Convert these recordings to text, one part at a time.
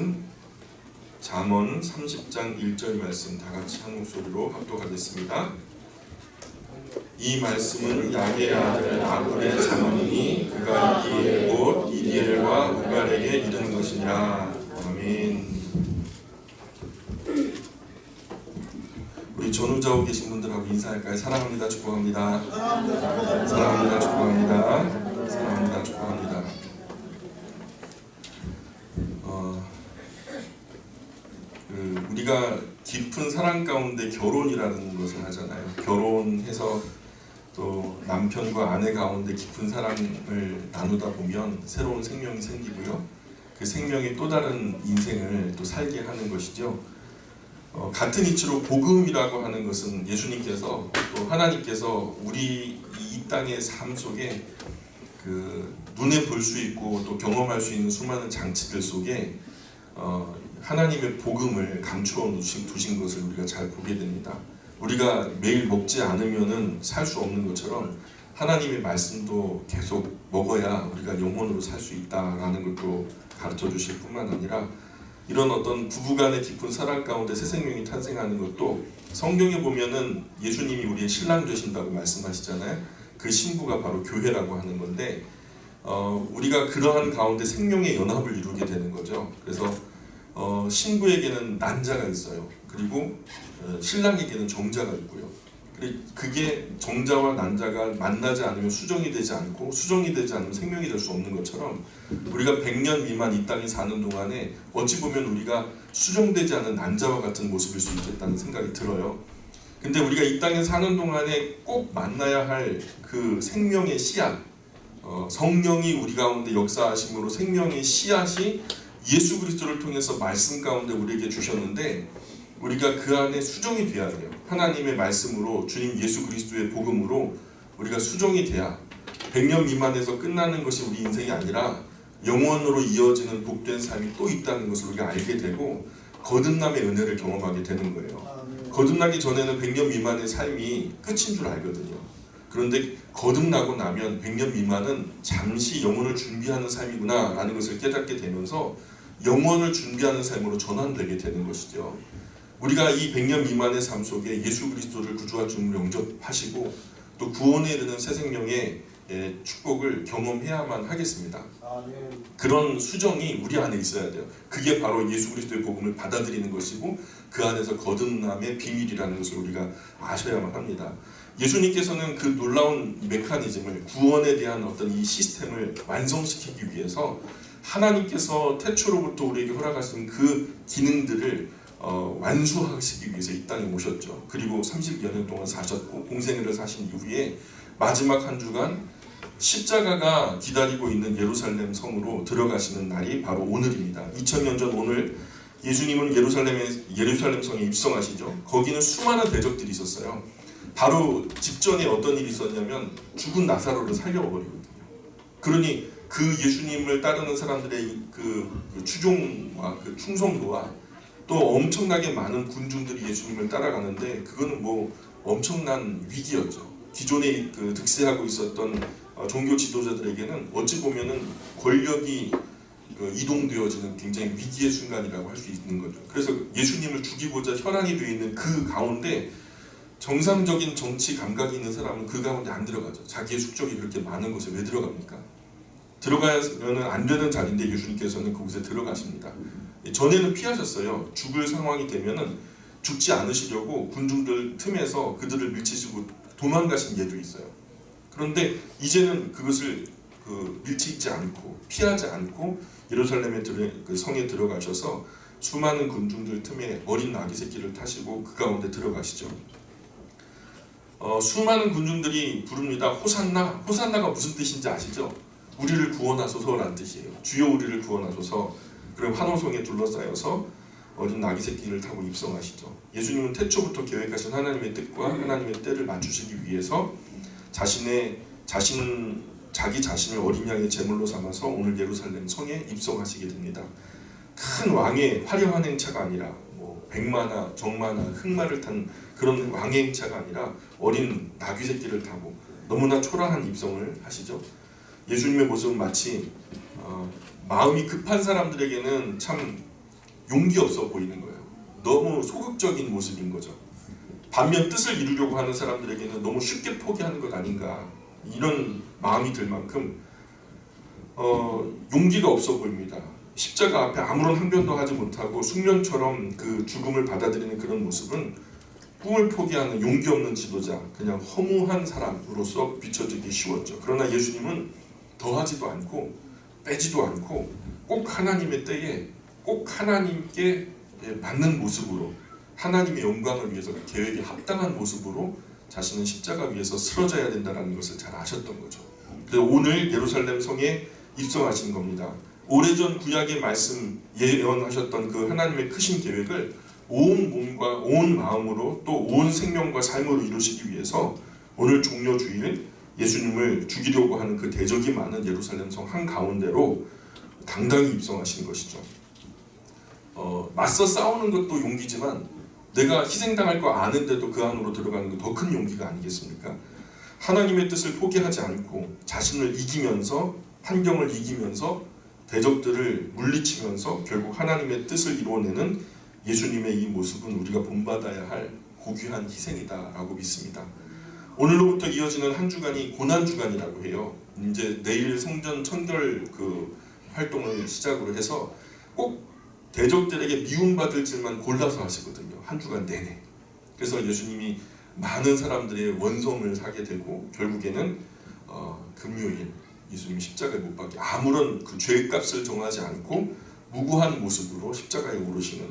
말씀 잠언 30장 1절 말씀 다 같이 한 목소리로 합독하겠습니다. 이 말씀은 야게 아들 아굴의 잠언이니 그가 이디엘 곧 이디엘과 우갈에게 이른 것이니라. 아멘. 우리 전후좌우 계신 분들하고 인사할까요? 사랑합니다. 축복합니다. 사랑합니다. 축복합니다. 사랑합니다. 축복합니다. 우리가 깊은 사랑 가운데 결혼이라는 것을 하잖아요. 결혼해서 또 남편과 아내 가운데 깊은 사랑을 나누다 보면 새로운 생명이 생기고요. 그 생명이 또 다른 인생을 또 살게 하는 것이죠. 같은 이치로 복음이라고 하는 것은 예수님께서 또 하나님께서 우리 이 땅의 삶 속에 그 눈에 볼 수 있고 또 경험할 수 있는 수많은 장치들 속에 하나님의 복음을 감추어 두신 것을 우리가 잘 보게 됩니다. 우리가 매일 먹지 않으면은 살 수 없는 것처럼 하나님의 말씀도 계속 먹어야 우리가 영혼으로 살 수 있다라는 것도 가르쳐 주실 뿐만 아니라 이런 어떤 부부간의 깊은 사랑 가운데 새 생명이 탄생하는 것도 성경에 보면은 예수님이 우리의 신랑 되신다고 말씀하시잖아요. 그 신부가 바로 교회라고 하는 건데 우리가 그러한 가운데 생명의 연합을 이루게 되는 거죠. 그래서 신부에게는 난자가 있어요. 그리고 신랑에게는 정자가 있고요. 그게 정자와 난자가 만나지 않으면 수정이 되지 않고 수정이 되지 않으면 생명이 될 수 없는 것처럼 우리가 100년 미만 이 땅에 사는 동안에 어찌 보면 우리가 수정되지 않은 난자와 같은 모습일 수 있겠다는 생각이 들어요. 근데 우리가 이 땅에 사는 동안에 꼭 만나야 할 그 생명의 씨앗, 성령이 우리 가운데 역사하심으로 생명의 씨앗이 예수 그리스도를 통해서 말씀 가운데 우리에게 주셨는데 우리가 그 안에 수정이 돼야 돼요. 하나님의 말씀으로 주님 예수 그리스도의 복음으로 우리가 수정이 돼야 100년 미만에서 끝나는 것이 우리 인생이 아니라 영원으로 이어지는 복된 삶이 또 있다는 것을 우리가 알게 되고 거듭남의 은혜를 경험하게 되는 거예요. 거듭나기 전에는 100년 미만의 삶이 끝인 줄 알거든요. 그런데 거듭나고 나면 100년 미만은 잠시 영혼을 준비하는 삶이구나 라는 것을 깨닫게 되면서 영원을 준비하는 삶으로 전환되게 되는 것이죠. 우리가 이 100년 미만의 삶 속에 예수 그리스도를 구주와 주님으로 영접하시고 또 구원에 이르는 새 생명의 축복을 경험해야만 하겠습니다. 그런 수정이 우리 안에 있어야 돼요. 그게 바로 예수 그리스도의 복음을 받아들이는 것이고 그 안에서 거듭남의 비밀이라는 것을 우리가 아셔야만 합니다. 예수님께서는 그 놀라운 메커니즘을 구원에 대한 어떤 이 시스템을 완성시키기 위해서 하나님께서 태초로부터 우리에게 허락하신 그 기능들을 완수하시기 위해서 이 땅에 오셨죠. 그리고 30여 년 동안 사셨고 공생애를 사신 이후에 마지막 한 주간 십자가가 기다리고 있는 예루살렘 성으로 들어가시는 날이 바로 오늘입니다. 2000년 전 오늘 예수님은 예루살렘 성에 입성하시죠. 거기는 수많은 대적들이 있었어요. 바로 직전에 어떤 일이 있었냐면 죽은 나사로를 살려버리거든요. 그러니 그 예수님을 따르는 사람들의 그 추종과 그 충성도와 또 엄청나게 많은 군중들이 예수님을 따라가는데 그거는 뭐 엄청난 위기였죠. 기존에 그 득세하고 있었던 종교 지도자들에게는 어찌 보면은 권력이 이동되어지는 굉장히 위기의 순간이라고 할 수 있는 거죠. 그래서 예수님을 죽이고자 혈안이 되어 있는 그 가운데 정상적인 정치 감각이 있는 사람은 그 가운데 안 들어가죠. 자기의 숙적이 그렇게 많은 곳에 왜 들어갑니까? 들어가면 안 되는 자리인데 예수님께서는 그곳에 들어가십니다. 전에는 피하셨어요. 죽을 상황이 되면은 죽지 않으시려고 군중들 틈에서 그들을 밀치시고 도망가신 예도 있어요. 그런데 이제는 그것을 밀치지 않고 피하지 않고 예루살렘의 그 성에 들어가셔서 수많은 군중들 틈에 어린 아기 새끼를 타시고 그 가운데 들어가시죠. 수많은 군중들이 부릅니다. 호산나. 호산나가 무슨 뜻인지 아시죠? 우리를 구원하소서라는 뜻이에요. 주여 우리를 구원하소서. 그리고 환호성에 둘러싸여서 어린 아기 새끼를 타고 입성하시죠. 예수님은 태초부터 계획하신 하나님의 뜻과 하나님의 때를 맞추시기 위해서 자기 자신을 어린 양의 제물로 삼아서 오늘 예루살렘 성에 입성하시게 됩니다. 큰 왕의 화려한 행차가 아니라 백마나 정마나 흑마를 탄 그런 왕의 행차가 아니라 어린 나귀 새끼를 타고 너무나 초라한 입성을 하시죠. 예수님의 모습은 마치 마음이 급한 사람들에게는 참 용기 없어 보이는 거예요. 너무 소극적인 모습인 거죠. 반면 뜻을 이루려고 하는 사람들에게는 너무 쉽게 포기하는 것 아닌가, 이런 마음이 들 만큼 용기가 없어 보입니다. 십자가 앞에 아무런 항변도 하지 못하고 숙련처럼 그 죽음을 받아들이는 그런 모습은 꿈을 포기하는 용기 없는 지도자, 그냥 허무한 사람으로서 비춰지기 쉬웠죠. 그러나 예수님은 더하지도 않고 빼지도 않고 꼭 하나님의 때에 꼭 하나님께 맞는 모습으로, 하나님의 영광을 위해서 계획에 합당한 모습으로 자신은 십자가 위에서 쓰러져야 된다는 것을 잘 아셨던 거죠. 그래서 오늘 예루살렘 성에 입성하신 겁니다. 오래전 구약의 말씀 예언하셨던 그 하나님의 크신 계획을 온 몸과 온 마음으로 또 온 생명과 삶으로 이루시기 위해서 오늘 종려 주일 예수님을 죽이려고 하는 그 대적이 많은 예루살렘 성 한가운데로 당당히 입성하신 것이죠. 맞서 싸우는 것도 용기지만 내가 희생당할 거 아는데도 그 안으로 들어가는 건 더 큰 용기가 아니겠습니까? 하나님의 뜻을 포기하지 않고 자신을 이기면서, 환경을 이기면서 대적들을 물리치면서 결국 하나님의 뜻을 이루어내는 예수님의 이 모습은 우리가 본받아야 할 고귀한 희생이다라고 믿습니다. 오늘로부터 이어지는 한 주간이 고난주간이라고 해요. 이제 내일 성전 청결 그 활동을 시작으로 해서 꼭 대적들에게 미움받을 짓만 골라서 하시거든요. 한 주간 내내. 그래서 예수님이 많은 사람들의 원성을 사게 되고 결국에는 금요일 예수님이 십자가에 못 박혀 아무런 그 죄값을 정하지 않고 무고한 모습으로 십자가에 오르시는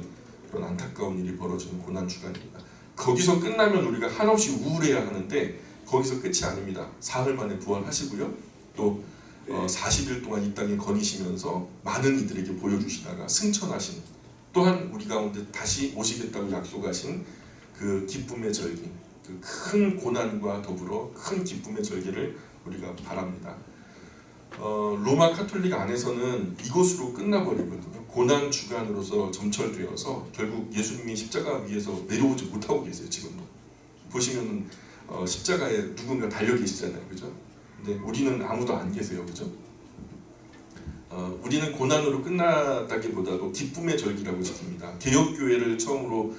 그런 안타까운 일이 벌어지는 고난주간입니다. 거기서 끝나면 우리가 한없이 우울해야 하는데 거기서 끝이 아닙니다. 사흘 만에 부활하시고요. 또 40일 동안 이 땅에 거니시면서 많은 이들에게 보여주시다가 승천하신, 또한 우리 가운데 다시 오시겠다고 약속하신 그 기쁨의 절기, 그 큰 고난과 더불어 큰 기쁨의 절기를 우리가 바랍니다. 로마 카톨릭 안에서는 이것으로 끝나버리거든요. 고난 주간으로서 점철되어서 결국 예수님이 십자가 위에서 내려오지 못하고 계세요. 지금도 보시면 십자가에 누군가 달려 계시잖아요, 그죠? 근데 우리는 아무도 안 계세요, 그죠? 우리는 고난으로 끝났다기보다도 기쁨의 절기라고 지킵니다. 개혁교회를 처음으로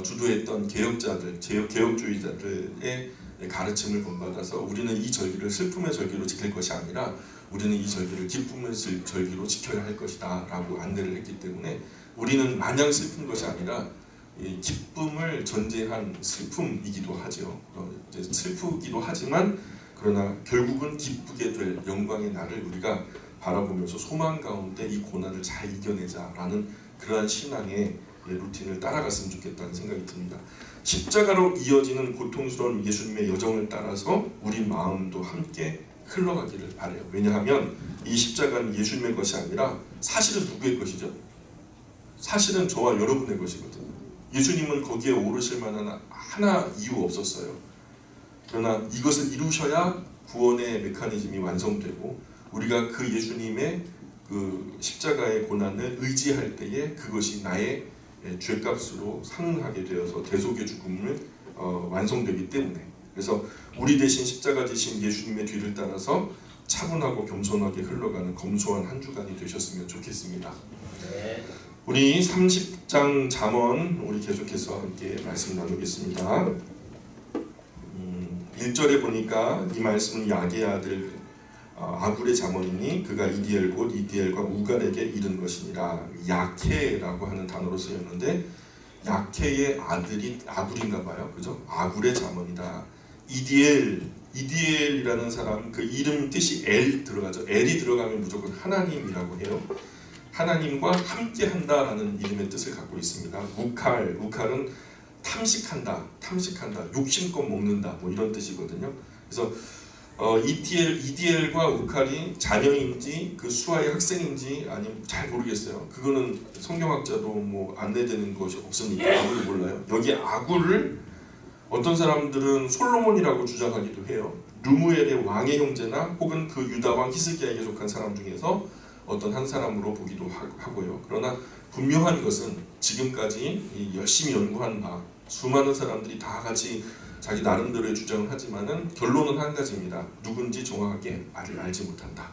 주도했던 개혁자들, 개혁주의자들의 가르침을 본받아서 우리는 이 절기를 슬픔의 절기로 지킬 것이 아니라 우리는 이 절기를 기쁨의 절기로 지켜야 할 것이다 라고 안내를 했기 때문에 우리는 마냥 슬픈 것이 아니라 기쁨을 전제한 슬픔이기도 하죠. 이제 슬프기도 하지만 그러나 결국은 기쁘게 될 영광의 날을 우리가 바라보면서 소망 가운데 이 고난을 잘 이겨내자라는 그러한 신앙의 루틴을 따라갔으면 좋겠다는 생각이 듭니다. 십자가로 이어지는 고통스러운 예수님의 여정을 따라서 우리 마음도 함께 흘러가기를 바라요. 왜냐하면 이 십자가는 예수님의 것이 아니라 사실은 누구의 것이죠? 사실은 저와 여러분의 것이거든요. 예수님은 거기에 오르실 만한 하나 이유 없었어요. 그러나 이것을 이루셔야 구원의 메커니즘이 완성되고 우리가 그 예수님의 그 십자가의 고난을 의지할 때에 그것이 나의 죄값으로 상응하게 되어서 대속의 죽음을 완성되기 때문에, 그래서 우리 대신 십자가 지신 예수님의 뒤를 따라서 차분하고 겸손하게 흘러가는 검소한 한 주간이 되셨으면 좋겠습니다. 네. 우리 30장 잠언 우리 계속해서 함께 말씀 나누겠습니다. 1절에 보니까 이 말씀은 야게의 아들 아굴의 잠언이니 그가 이디엘 곧 이디엘과 우갈에게 이른 것이니라. 야케라고 하는 단어로 쓰였는데 야케의 아들이 아굴인가 봐요. 그죠? 아굴의 잠언이다. 이디엘이라는 사람, 그 이름 뜻이 엘 들어가죠. 엘이 들어가면 무조건 하나님이라고 해요. 하나님과 함께 한다라는 이름의 뜻을 갖고 있습니다. 우칼은 탐식한다, 욕심껏 먹는다, 뭐 이런 뜻이거든요. 그래서 이디엘과 우칼이 자녀인지 그 수아의 학생인지 아니면 잘 모르겠어요. 그거는 성경학자도 뭐 안내되는 것이 없으니까 아무도 몰라요. 여기 아굴을 어떤 사람들은 솔로몬이라고 주장하기도 해요. 르무엘의 왕의 형제나 혹은 그 유다 왕 히스기야에게 속한 사람 중에서 어떤 한 사람으로 보기도 하고요. 그러나 분명한 것은 지금까지 열심히 연구한 바 수많은 사람들이 다 같이 자기 나름대로의 주장을 하지만은 결론은 한 가지입니다. 누군지 정확하게 알지 못한다.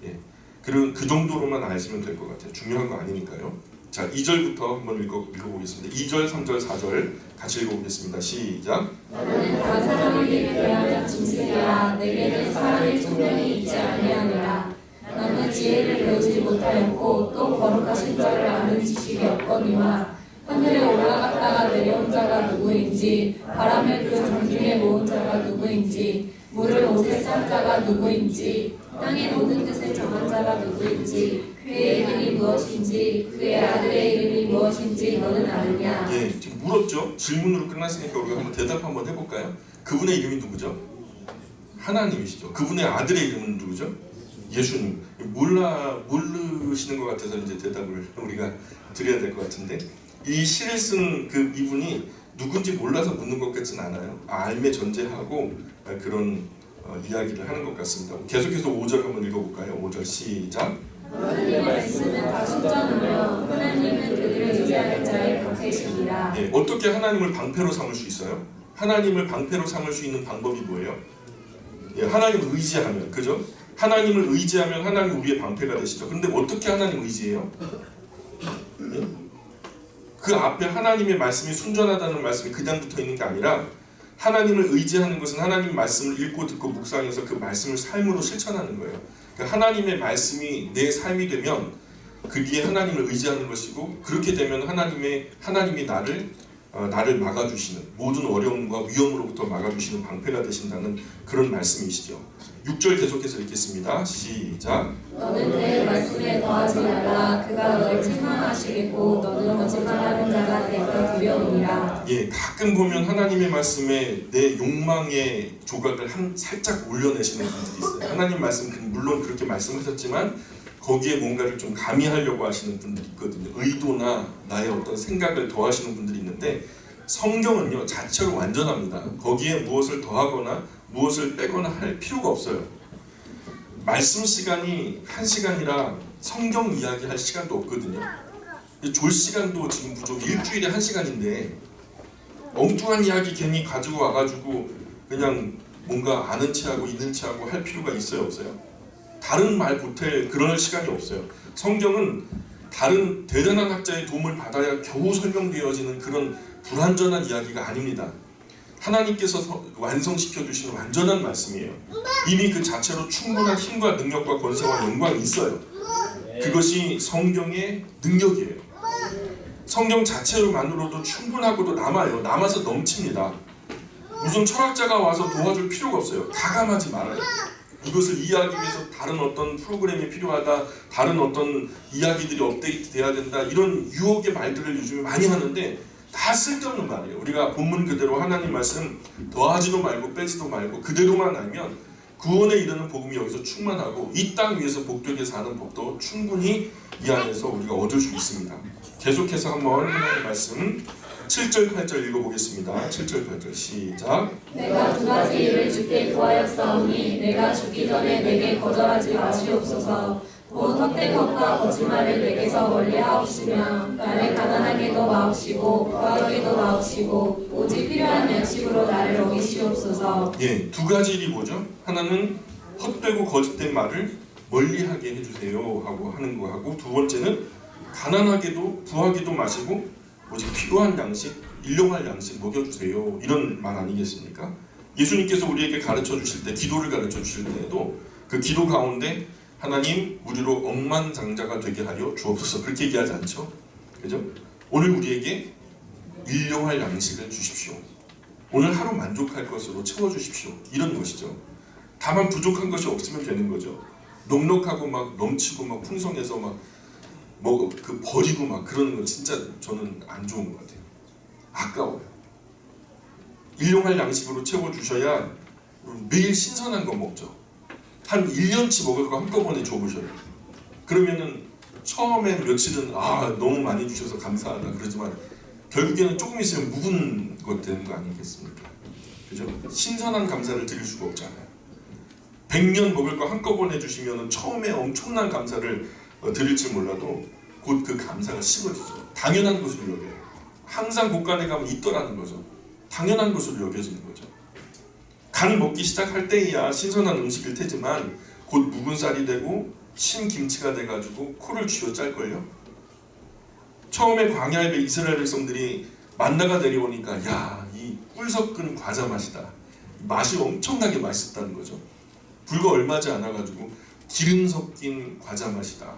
예. 그 정도로만 아시면 될 것 같아요. 중요한 거 아니니까요. 자, 2절부터 한번 읽어보겠습니다. 2절, 3절, 4절 같이 읽어보겠습니다. 시작. 나는 다른 사람에게 대하여 짐승이라 내게는 사람의 총명이 있지 아니하니라. 나는 지혜를 배우지 못하였고 또 거룩하신 자를 아는 지식이 없거니와 하늘에 올라갔다가 내려온 자가 누구인지 바람을 그 장중에 모은 자가 누구인지 물을 옷에 싼 자가 누구인지 땅의 모든 뜻을 정한 자가 누구인지 그의 이름이 무엇인지 그의 아들의 이름이 무엇인지 너는 아느냐. 예, 지금 물었죠. 질문으로 끝났으니까 우리가 한번 대답 한번 해볼까요? 그분의 이름이 누구죠? 하나님이시죠. 그분의 아들의 이름은 누구죠? 예수님. 모르시는 것 같아서 이제 대답을 우리가 드려야 될 것 같은데, 이 시를 쓴 그 이분이 누군지 몰라서 묻는 것 같진 않아요. 알매 전제하고 그런 이야기를 하는 것 같습니다. 계속해서 5절 한번 읽어볼까요? 5절 시작. 하나님의 말씀은 다 순전하며 하나님은 그들을 의지하는 자의 방패시니라. 예, 어떻게 하나님을 방패로 삼을 수 있어요? 하나님을 방패로 삼을 수 있는 방법이 뭐예요? 예, 하나님을 의지하면, 그죠? 하나님을 의지하면 하나님 우리의 방패가 되시죠. 그런데 어떻게 하나님을 의지해요? 예? 그 앞에 하나님의 말씀이 순전하다는 말씀이 그냥 붙어 있는 게 아니라 하나님을 의지하는 것은 하나님 말씀을 읽고 듣고 묵상해서 그 말씀을 삶으로 실천하는 거예요. 그러니까 하나님의 말씀이 내 삶이 되면 그게 하나님을 의지하는 것이고, 그렇게 되면 하나님이 나를 막아주시는, 모든 어려움과 위험으로부터 막아주시는 방패가 되신다는 그런 말씀이시죠. 6절 계속해서 읽겠습니다. 시작. 너는 그의 말씀에 더하지 말라. 그가 너를 책망하시겠고 너는 거짓말하는 자가 될까 두려우니라. 예, 가끔 보면 하나님의 말씀에 내 욕망의 조각을 살짝 올려내시는 분들이 있어요. 하나님 말씀 물론 그렇게 말씀하셨지만 거기에 뭔가를 좀 가미하려고 하시는 분들이 있거든요. 의도나 나의 어떤 생각을 더하시는 분들이 있는데, 성경은요 자체로 완전합니다. 거기에 무엇을 더하거나 무엇을 빼거나 할 필요가 없어요. 말씀 시간이 1시간이라 성경 이야기할 시간도 없거든요. 졸 시간도 지금 부족, 일주일에 1시간인데 엉뚱한 이야기 괜히 가지고 와가지고 그냥 뭔가 아는 체하고 있는 체하고 할 필요가 있어요, 없어요? 다른 말 보탤 그럴 시간이 없어요. 성경은 다른 대단한 학자의 도움을 받아야 겨우 설명되어지는 그런 불완전한 이야기가 아닙니다. 하나님께서 완성시켜 주시는 완전한 말씀이에요. 이미 그 자체로 충분한 힘과 능력과 권세와 영광이 있어요. 그것이 성경의 능력이에요. 성경 자체로만으로도 충분하고도 남아서 넘칩니다. 무슨 철학자가 와서 도와줄 필요가 없어요. 가감하지 말아요. 이것을 이해하기 위해서 다른 어떤 프로그램이 필요하다, 다른 어떤 이야기들이 업데이트 돼야 된다, 이런 유혹의 말들을 요즘에 많이 하는데 다 쓸데없는 말이에요. 우리가 본문 그대로 하나님 말씀 더하지도 말고 빼지도 말고 그대로만 알면 구원에 이르는 복음이 여기서 충만하고 이 땅 위에서 복되게 사는 법도 충분히 이 안에서 우리가 얻을 수 있습니다. 계속해서 한번 하나님의 말씀 7절 8절 읽어보겠습니다. 7절 8절 시작. 내가 두 가지 일을 주께 구하였사오니 내가 죽기 전에 내게 거절하지 마시옵소서. 곧 헛된 것과 거짓말을 내게서 멀리하옵시며 나를 가난하게도 마옵시고 구하게도 마옵시고 오직 필요한 양식으로 나를 먹이시옵소서. 예, 두 가지 일이 뭐죠? 하나는 헛되고 거짓된 말을 멀리하게 해주세요 하고 하는 거하고, 두 번째는 가난하게도 구하기도 마시고 오직 필요한 양식, 일용할 양식 먹여주세요, 이런 말 아니겠습니까? 예수님께서 우리에게 가르쳐 주실 때, 기도를 가르쳐 주실 때에도 그 기도 가운데 하나님 우리로 억만장자가 되게 하여 주옵소서 그렇게 얘기하지 않죠? 그죠? 오늘 우리에게 일용할 양식을 주십시오. 오늘 하루 만족할 것으로 채워주십시오. 이런 것이죠. 다만 부족한 것이 없으면 되는 거죠. 넉넉하고 막 넘치고 막 풍성해서 막 그 버리고 막 그러는 거 진짜 저는 안 좋은 것 같아요. 아까워요. 일용할 양식으로 채워주셔야 매일 신선한 거 먹죠. 한 1년치 먹을 거 한꺼번에 줘보셔요. 그러면은 처음엔 며칠은 너무 많이 주셔서 감사하다 그러지만 결국에는 조금 있으면 묵은 것 되는 거 아니겠습니까? 그죠? 신선한 감사를 드릴 수가 없잖아요. 100년 먹을 거 한꺼번에 주시면 처음에 엄청난 감사를 드릴지 몰라도 곧 그 감사가 식어지죠. 당연한 것으로 여겨요. 항상 곳간에 가면 있더라는 거죠. 당연한 것으로 여겨지는 거죠. 간 먹기 시작할 때야 신선한 음식일 테지만 곧 묵은 쌀이 되고 신김치가 돼가지고 코를 쥐어짤걸요. 처음에 광야에 이스라엘 백성들이 만나가 내려오니까 야, 이 꿀 섞은 과자 맛이다. 맛이 엄청나게 맛있었다는 거죠. 불과 얼마지 않아가지고 기름 섞인 과자 맛이다.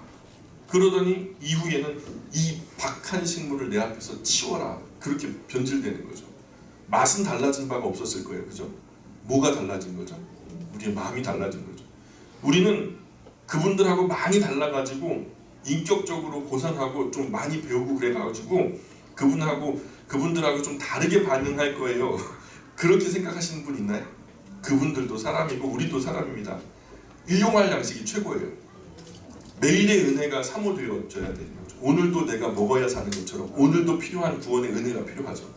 그러더니 이후에는 이 박한 식물을 내 앞에서 치워라. 그렇게 변질되는 거죠. 맛은 달라진 바가 없었을 거예요. 그죠? 뭐가 달라진 거죠? 우리의 마음이 달라진 거죠. 우리는 그분들하고 많이 달라가지고 인격적으로 고상하고 좀 많이 배우고 그래가지고 그분들하고 좀 다르게 반응할 거예요. 그렇게 생각하시는 분 있나요? 그분들도 사람이고 우리도 사람입니다. 일용할 양식이 최고예요. 매일의 은혜가 사모되어져야 되는 거죠. 오늘도 내가 먹어야 사는 것처럼 오늘도 필요한 구원의 은혜가 필요하죠.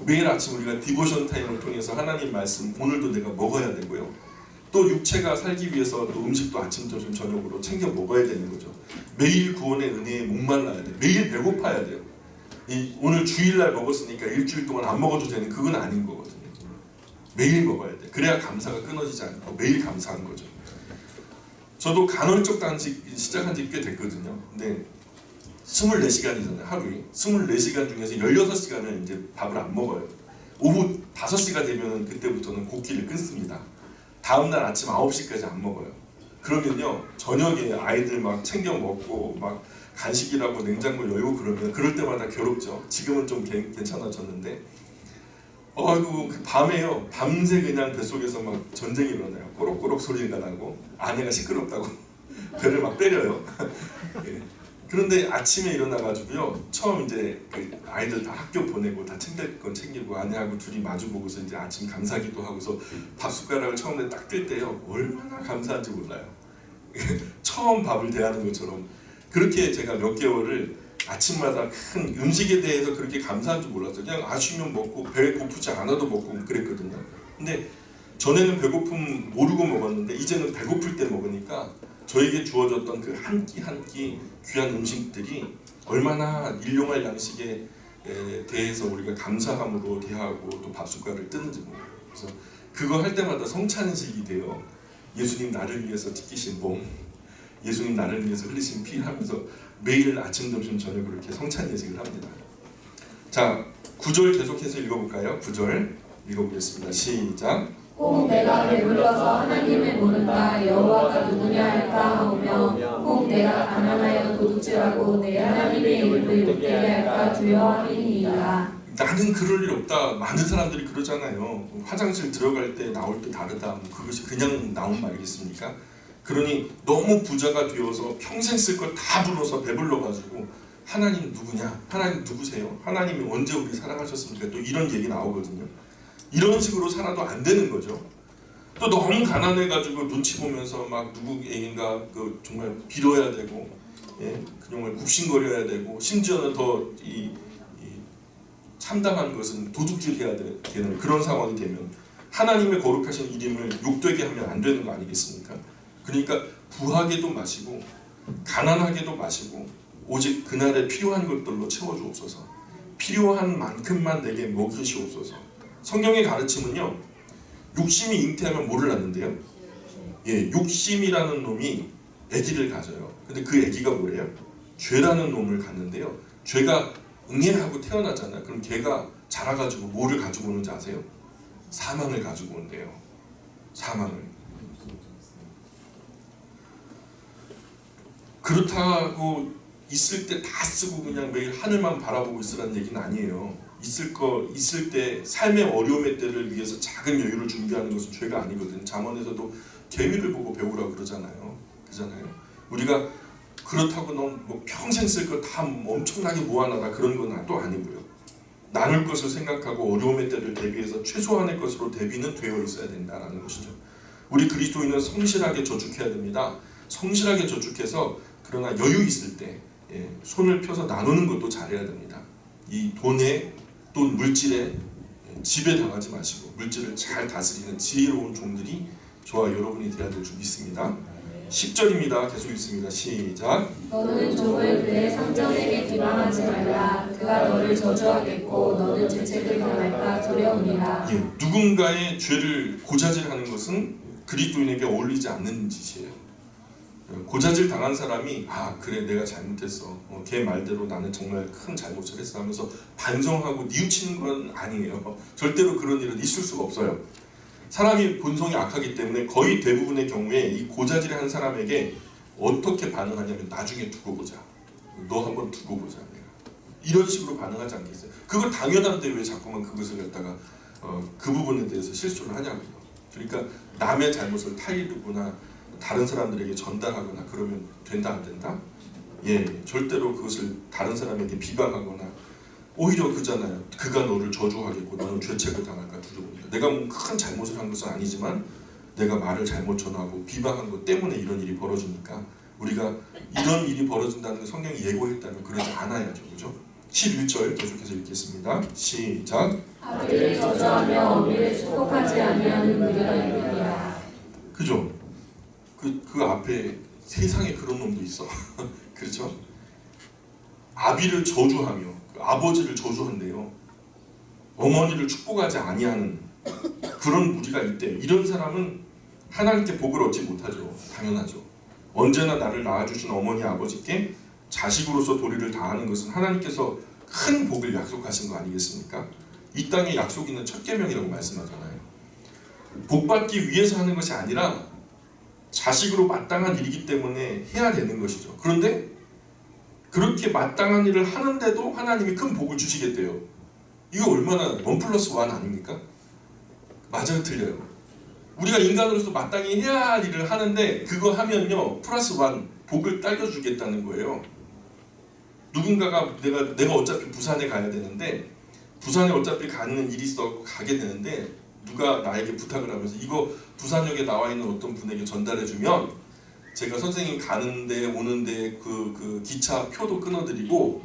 매일 아침 우리가 디보션 타임을 통해서 하나님 말씀 오늘도 내가 먹어야 되고요. 또 육체가 살기 위해서 또 음식도 아침, 점심, 저녁으로 챙겨 먹어야 되는 거죠. 매일 구원의 은혜에 목말라야 돼요. 매일 배고파야 돼요. 오늘 주일날 먹었으니까 일주일 동안 안 먹어도 되는 그건 아닌 거거든요. 매일 먹어야 돼. 그래야 감사가 끊어지지 않고 매일 감사한 거죠. 저도 간헐적 단식 시작한 지 꽤 됐거든요. 근데 24시간이잖아요. 하루에 24시간 중에서 16시간을 이제 밥을 안 먹어요. 오후 5시가 되면 그때부터는 곡기를 끊습니다. 다음날 아침 9시까지 안 먹어요. 그러면요 저녁에 아이들 막 챙겨 먹고 막 간식이라고 냉장고 열고 그러면 그럴 때마다 괴롭죠. 지금은 좀 괜찮아졌는데 그 밤에요 밤새 그냥 뱃속에서 막 전쟁이 일어나요. 꼬록꼬록 소리가 나고 아내가 시끄럽다고 배를 막 때려요. 예. 그런데 아침에 일어나가지고요 처음 이제 그 아이들 다 학교 보내고 다 챙길 건 챙기고 아내하고 둘이 마주보고서 이제 아침 감사기도 하고서 밥 숟가락을 처음에 딱 뜰 때요 얼마나 감사한지 몰라요. 처음 밥을 대하는 것처럼 그렇게 제가 몇 개월을 아침마다 큰 음식에 대해서 그렇게 감사한 줄 몰랐어요. 그냥 아쉬우면 먹고 배 고프지 않아도 먹고 그랬거든요. 근데 전에는 배고픔 모르고 먹었는데 이제는 배고플 때 먹으니까 저에게 주어졌던 그 한 끼 한 끼 귀한 음식들이 얼마나 일용할 양식에 대해서 우리가 감사함으로 대하고 또 밥숟가락을 뜨는지 몰라요. 그래서 그거 할 때마다 성찬식이 돼요. 예수님 나를 위해서 찢기신 몸, 예수님 나를 위해서 흘리신 피 하면서 매일 아침, 점심, 저녁으로 이렇게 성찬 예식을 합니다. 자, 9절 계속해서 읽어볼까요? 9절 읽어보겠습니다. 시작. 혹 내가 배불러서 하나님을 모른다 여호와가 누구냐 할까 하오며 혹 내가 가난하여 도둑질하고 내 하나님의 이름을 욕되게 할까 두려워함이니이다. 나는 그럴 일 없다. 많은 사람들이 그러잖아요. 화장실 들어갈 때 나올 때 다르다. 그것이 그냥 나온 말이겠습니까? 그러니 너무 부자가 되어서 평생 쓸 걸 다 불러서 배불러가지고 하나님 누구냐? 하나님 누구세요? 하나님이 언제 우리 사랑하셨습니까? 또 이런 얘기 나오거든요. 이런 식으로 살아도 안 되는 거죠. 또 너무 가난해가지고 눈치 보면서 막 누구에게인가 그 정말 빌어야 되고, 예, 정말 굽신거려야 되고, 심지어는 더 참담한 것은 도둑질해야 되는 그런 상황이 되면 하나님의 거룩하신 이름을 욕되게 하면 안 되는 거 아니겠습니까? 그러니까 부하게도 마시고 가난하게도 마시고 오직 그날에 필요한 것들로 채워주옵소서. 필요한 만큼만 내게 먹이시옵소서. 성경의 가르침은요 욕심이 잉태하면 뭐를 낳는데요? 예, 욕심이라는 놈이 아기를 가져요. 근데 그 아기가 뭐래요? 죄라는 놈을 갖는데요. 죄가 응애하고 태어나잖아요. 그럼 걔가 자라가지고 뭐를 가지고 오는지 아세요? 사망을 가지고 온대요. 사망을. 그렇다고 있을 때 다 쓰고 그냥 매일 하늘만 바라보고 있으라는 얘기는 아니에요. 있을 때 삶의 어려움의 때를 위해서 작은 여유를 준비하는 것은 죄가 아니거든요. 잠언에서도 개미를 보고 배우라고 그러잖아요. 우리가 그렇다고 너무 뭐 평생 쓸 거 다 엄청나게 모아놔라 그런 건 또 아니고요. 나눌 것을 생각하고 어려움의 때를 대비해서 최소한의 것으로 대비는 되어 있어야 된다라는 것이죠. 우리 그리스도인은 성실하게 저축해야 됩니다. 성실하게 저축해서 그러나 여유 있을 때 손을 펴서 나누는 것도 잘해야 됩니다. 이 돈에 또 물질에 지배당하지 마시고 물질을 잘 다스리는 지혜로운 종들이 저와 여러분이 되어야 될 줄 믿습니다. 10절입니다. 계속 읽습니다. 시작. 너는 종을 그의 상전에게 비방하지 말라. 그가 너를 저주하겠고 너는 죄책을 당할까 두려우니라. 누군가의 죄를 고자질하는 것은 그리스도인에게 어울리지 않는 짓이에요. 고자질 당한 사람이 아 그래 내가 잘못했어, 걔 말대로 나는 정말 큰 잘못을 했어 하면서 반성하고 뉘우치는 건 아니에요. 절대로 그런 일은 있을 수가 없어요. 사람이 본성이 악하기 때문에 거의 대부분의 경우에 이 고자질을 한 사람에게 어떻게 반응하냐면 나중에 두고 보자, 너 한번 두고 보자, 내가 이런 식으로 반응하지 않겠어요? 그걸 당연한데 왜 자꾸만 그것을 갖다가 그 부분에 대해서 실수를 하냐고요. 그러니까 남의 잘못을 타이르거나 다른 사람들에게 전달하거나 그러면 된다 안 된다? 예, 절대로 그것을 다른 사람에게 비방하거나 오히려 그잖아요. 그가 너를 저주하겠고 너는 죄책을 당할까 두려우니까. 내가 뭐 큰 잘못을 한 것은 아니지만 내가 말을 잘못 전하고 비방한 것 때문에 이런 일이 벌어지니까 우리가 이런 일이 벌어진다는 걸 성경이 예고했다면 그러지 않아야죠. 그죠? 11절 계속해서 읽겠습니다. 시작. 아비를 저주하며 어미를 축복하지 아니하는 무리가 있느니라. 그죠? 그 앞에 세상에 그런 놈도 있어. 그렇죠? 아비를 저주하며 아버지를 저주한대요. 어머니를 축복하지 아니하는 그런 무리가 있대. 이런 사람은 하나님께 복을 얻지 못하죠. 당연하죠. 언제나 나를 낳아주신 어머니 아버지께 자식으로서 도리를 다하는 것은 하나님께서 큰 복을 약속하신 거 아니겠습니까? 이 땅에 약속 있는 첫 계명이라고 말씀하잖아요. 복받기 위해서 하는 것이 아니라 자식으로 마땅한 일이기 때문에 해야 되는 것이죠. 그런데 그렇게 마땅한 일을 하는데도 하나님이 큰 복을 주시겠대요. 이거 얼마나 1+1 아닙니까? 맞아요, 틀려요? 우리가 인간으로서 마땅히 해야 할 일을 하는데 그거 하면요 +1 복을 딸려주겠다는 거예요. 누군가가 내가 어차피 부산에 가야 되는데 부산에 어차피 가는 일이 있어 가게 되는데 누가 나에게 부탁을 하면서 이거 부산역에 나와 있는 어떤 분에게 전달해주면 제가 선생님 가는데 오는데 그 기차 표도 끊어드리고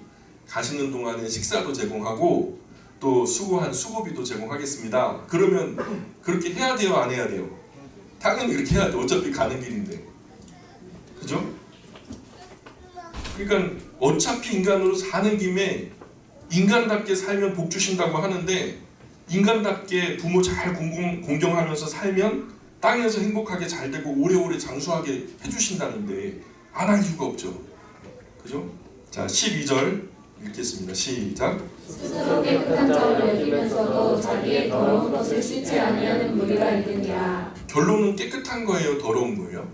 가시는 동안에 식사도 제공하고 또 수고한 수고비도 제공하겠습니다. 그러면 그렇게 해야 돼요, 안 해야 돼요? 당연히 그렇게 해야 돼. 어차피 가는 길인데. 그죠? 그러니까 어차피 인간으로 사는 김에 인간답게 살면 복 주신다고 하는데 인간답게 부모 잘 공경하면서 살면 땅에서 행복하게 잘 되고 오래오래 장수하게 해주신다는데 안 할 이유가 없죠. 그죠? 자, 12절 읽겠습니다. 시작. 스스로 깨끗한 자로 여기면서도 자기의 더러운 것을 씻지 아니하는 무리가 있느니라. 결론은 깨끗한 거예요, 더러운 거예요?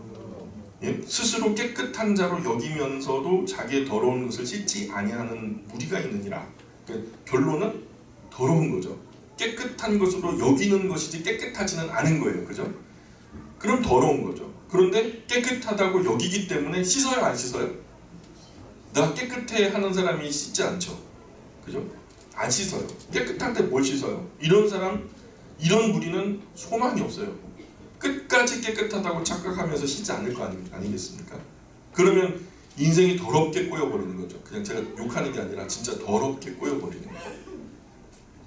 예? 스스로 깨끗한 자로 여기면서도 자기의 더러운 것을 씻지 아니하는 무리가 있느니라. 그러니까 결론은 더러운 거죠. 깨끗한 것으로 여기는 것이지 깨끗하지는 않은 거예요. 그죠? 그럼 더러운 거죠. 그런데 깨끗하다고 여기기 때문에 씻어요, 안 씻어요? 나 깨끗해 하는 사람이 씻지 않죠. 그죠? 안 씻어요. 깨끗한데 뭘 씻어요? 이런 사람, 이런 무리는 소망이 없어요. 끝까지 깨끗하다고 착각하면서 씻지 않을 거 아니겠습니까? 그러면 인생이 더럽게 꼬여버리는 거죠. 그냥 제가 욕하는 게 아니라 진짜 더럽게 꼬여버리는 거예요.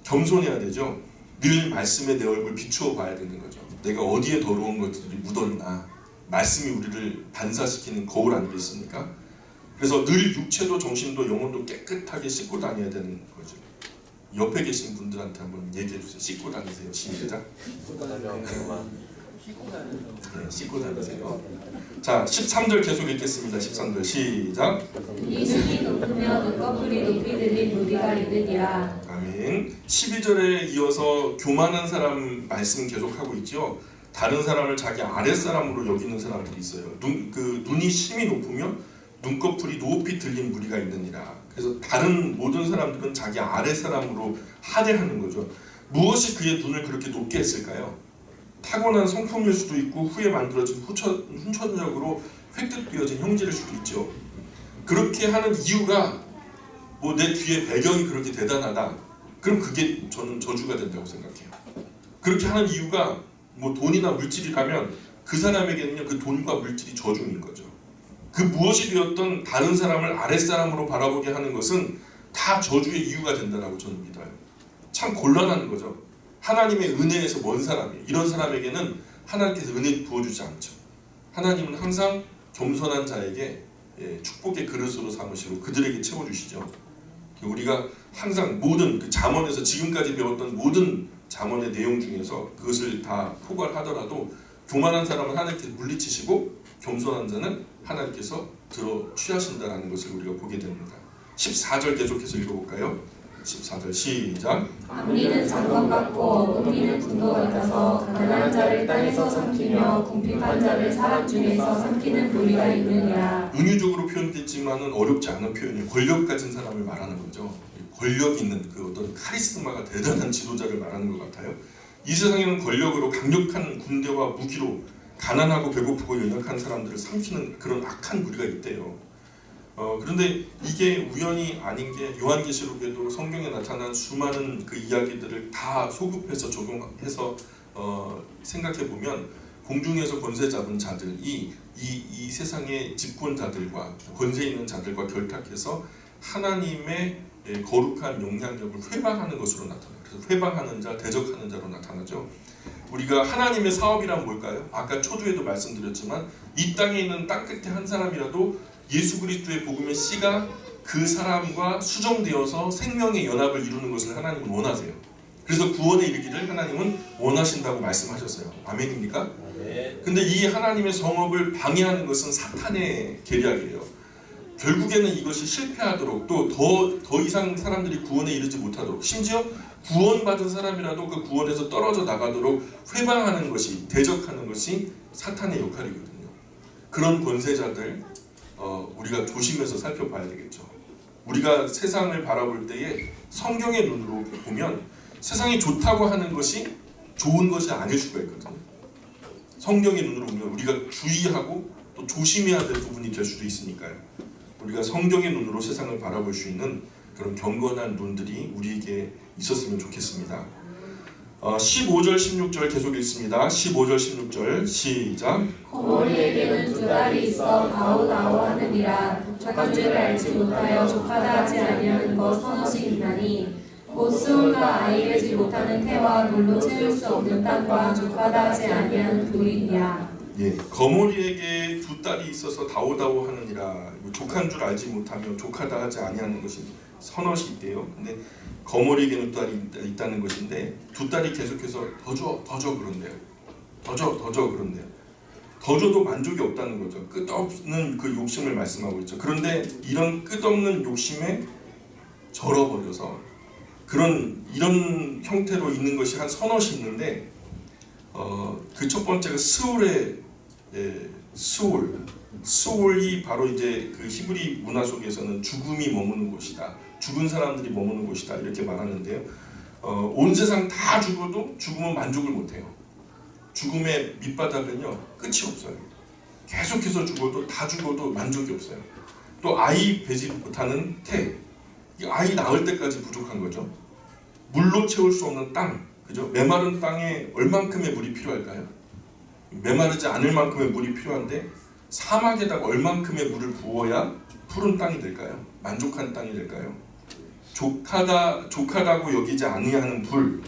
겸손해야 되죠. 늘 말씀에 내 얼굴 비추어 봐야 되는 거죠. 내가 어디에 더러운 것들이 묻었나. 말씀이 우리를 반사시키는 거울 아니겠습니까? 그래서 늘 육체도 정신도 영혼도 깨끗하게 씻고 다녀야 되는 거죠. 옆에 계신 분들한테 한번 얘기해 주세요. 씻고 다니세요. 시작. 네, 씻고 다니세요. 자, 13절 계속 읽겠습니다. 13절 시작. 이승이 높으며 눈꺼풀이 높이 들린 무리가 있느니라. 아멘. 12절에 이어서 교만한 사람 말씀 계속하고 있죠. 다른 사람을 자기 아랫사람으로 여기는 사람들이 있어요. 눈이 심히 높으면 눈꺼풀이 높이 들린 무리가 있느니라. 그래서 다른 모든 사람들은 자기 아랫사람으로 하대하는 거죠. 무엇이 그의 눈을 그렇게 높게 했을까요? 타고난 성품일 수도 있고 후에 만들어진 후천적으로 획득되어진 형질일 수도 있죠. 그렇게 하는 이유가 뭐 내 뒤에 배경이 그렇게 대단하다. 그럼 그게 저는 저주가 된다고 생각해요. 그렇게 하는 이유가 뭐 돈이나 물질이라면 그 사람에게는요 그 돈과 물질이 저주인 거죠. 그 무엇이 되었던 다른 사람을 아랫사람으로 바라보게 하는 것은 다 저주의 이유가 된다고 저는 믿어요. 참 곤란한 거죠. 하나님의 은혜에서 먼 사람이에요. 이런 사람에게는 하나님께서 은혜 부어주지 않죠. 하나님은 항상 겸손한 자에게 축복의 그릇으로 삼으시고 그들에게 채워주시죠. 우리가 항상 모든 그 잠언에서 지금까지 배웠던 모든 잠언의 내용 중에서 그것을 다 포괄하더라도 교만한 사람은 하나님께서 물리치시고 겸손한 자는 하나님께서 들어 취하신다라는 것을 우리가 보게 됩니다. 14절 계속해서 읽어볼까요? 14절 시작. 악리는 장관 같고 어금니는 분도 같아서 가난한 자를 땅에서 삼키며 궁핍한 자를 사람 중에서 삼키는 부리가 있느니라. 은유적으로 표현됐지만은 어렵지 않은 표현이 권력 가진 사람을 말하는 거죠. 권력 있는 그 어떤 카리스마가 대단한 지도자를 말하는 것 같아요. 이 세상에는 권력으로 강력한 군대와 무기로 가난하고 배고프고 연약한 사람들을 삼키는 그런 악한 무리가 있대요. 그런데 이게 우연이 아닌 게 요한계시록에도 성경에 나타난 수많은 그 이야기들을 다 소급해서 적용해서 생각해 보면 공중에서 권세 잡은 자들이 이 세상의 집권자들과 권세 있는 자들과 결탁해서 하나님의 거룩한 영향력을 회방하는 것으로 나타나요. 그래서 회방하는 자, 대적하는 자로 나타나죠. 우리가 하나님의 사업이란 뭘까요? 아까 초두에도 말씀드렸지만 이 땅에 있는 땅끝에 한 사람이라도 예수 그리스도의 복음의 씨가 그 사람과 수정되어서 생명의 연합을 이루는 것을 하나님은 원하세요. 그래서 구원에 이르기를 하나님은 원하신다고 말씀하셨어요. 아멘입니까? 근데 이 하나님의 성업을 방해하는 것은 사탄의 계략이에요. 결국에는 이것이 실패하도록 또 더 이상 사람들이 구원에 이르지 못하도록 심지어 구원받은 사람이라도 그 구원에서 떨어져 나가도록 회방하는 것이 대적하는 것이 사탄의 역할이거든요. 그런 권세자들 우리가 조심해서 살펴봐야 되겠죠. 우리가 세상을 바라볼 때에 성경의 눈으로 보면 세상이 좋다고 하는 것이 좋은 것이 아닐 수가 있거든요. 성경의 눈으로 보면 우리가 주의하고 또 조심해야 될 부분이 될 수도 있으니까요. 우리가 성경의 눈으로 세상을 바라볼 수 있는 그런 경건한 눈들이 우리에게 있었으면 좋겠습니다. 15절 16절 계속 읽습니다. 15절 16절 시작. 거머리에게는 두 딸이 있어 다오다오 하느니라. 족한 줄을 알지 못하여 족하다 하지 아니하는 것 서너씩 있나니 곧 수울과 아이 되지 못하는 태와 물로 채울 수 없는 땅과 족하다 하지 아니하는 불이니라. 예, 거머리에게 두 딸이 있어서 다오다오 하느니라. 족한 줄 알지 못하며 족하다 하지 아니하는 것이 서너시 있대요. 근데 거머리에게는 두 딸이 있다는 것인데 두 딸이 계속해서 더 줘 그런데요. 더 줘 그런데요. 더 줘도 만족이 없다는 거죠. 끝없는 그 욕심을 말씀하고 있죠. 그런데 이런 끝없는 욕심에 절어버려서 이런 형태로 있는 것이 한 서너시 있는데 그 첫 번째가 스올이 바로 이제 그 히브리 문화 속에서는 죽음이 머무는 곳이다. 죽은 사람들이 머무는 곳이다. 이렇게 말하는데요. 온 세상 다 죽어도 죽음은 만족을 못해요. 죽음의 밑바닥은요 끝이 없어요. 계속해서 다 죽어도 만족이 없어요. 또 아이 배지 못하는 태, 아이 낳을 때까지 부족한 거죠. 물로 채울 수 없는 땅, 그죠? 메마른 땅에 얼만큼의 물이 필요할까요? 메마르지 않을 만큼의 물이 필요한데 사막에다가 얼만큼의 물을 부어야 푸른 땅이 될까요? 만족한 땅이 될까요? 족하다고 여기지 아니하는 불.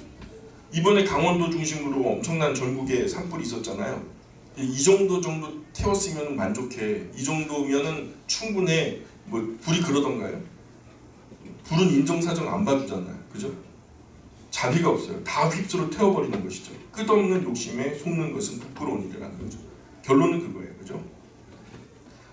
이번에 강원도 중심으로 엄청난 전국에 산불이 있었잖아요. 이 정도 태웠으면 만족해. 이 정도면은 충분해. 불이 그러던가요? 불은 인정사정 안 봐주잖아요. 그죠? 자비가 없어요. 다 휩쓸어 태워버리는 것이죠. 끝없는 욕심에 속는 것은 부끄러운 일이라는 거죠. 결론은 그거예요. 그죠?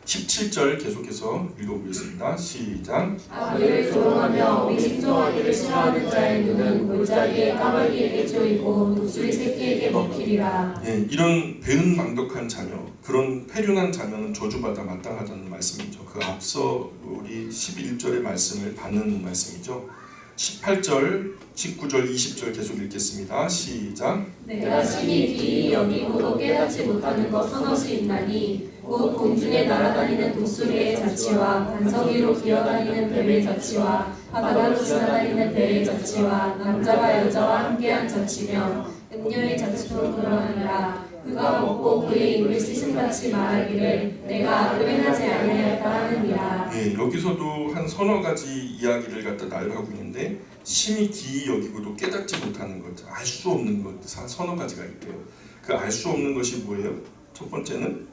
17절 계속해서 읽어보겠습니다. 시작. 아비를 조롱하며 미신종하기를 싫어하는 자의 눈은 골짜기에 까마귀에게 쪼이고 독수리 새끼에게 먹히리라. 예, 이런 배은망덕한 자녀, 그런 패륜한 자녀는 저주받아 마땅하다는 말씀이죠. 그 앞서 우리 11절의 말씀을 받는 말씀이죠. 18절, 19절, 20절 계속 읽겠습니다. 시작. 내가 심히 귀히 여기고도 깨닫지 못하는 것 서너시 있나니 곧 공중에 날아다니는 독수리의 자치와 반석 위로 기어다니는 뱀의 자치와 바다로 지나다니는 배의 자치와 남자가 여자와 함께한 자치며 음녀의 자치도 그러하니라. 그가 먹고 그의 입을 씻음같이 말하기를 내가 악을 행하지 아니하였다 하느니라. 예, 여기서도 한 서너 가지 이야기를 갖다 나열하고 있는데 심히 기이 여기고도 깨닫지 못하는 것, 알 수 없는 것, 서너 가지가 있대요. 그 알 수 없는 것이 뭐예요? 첫 번째는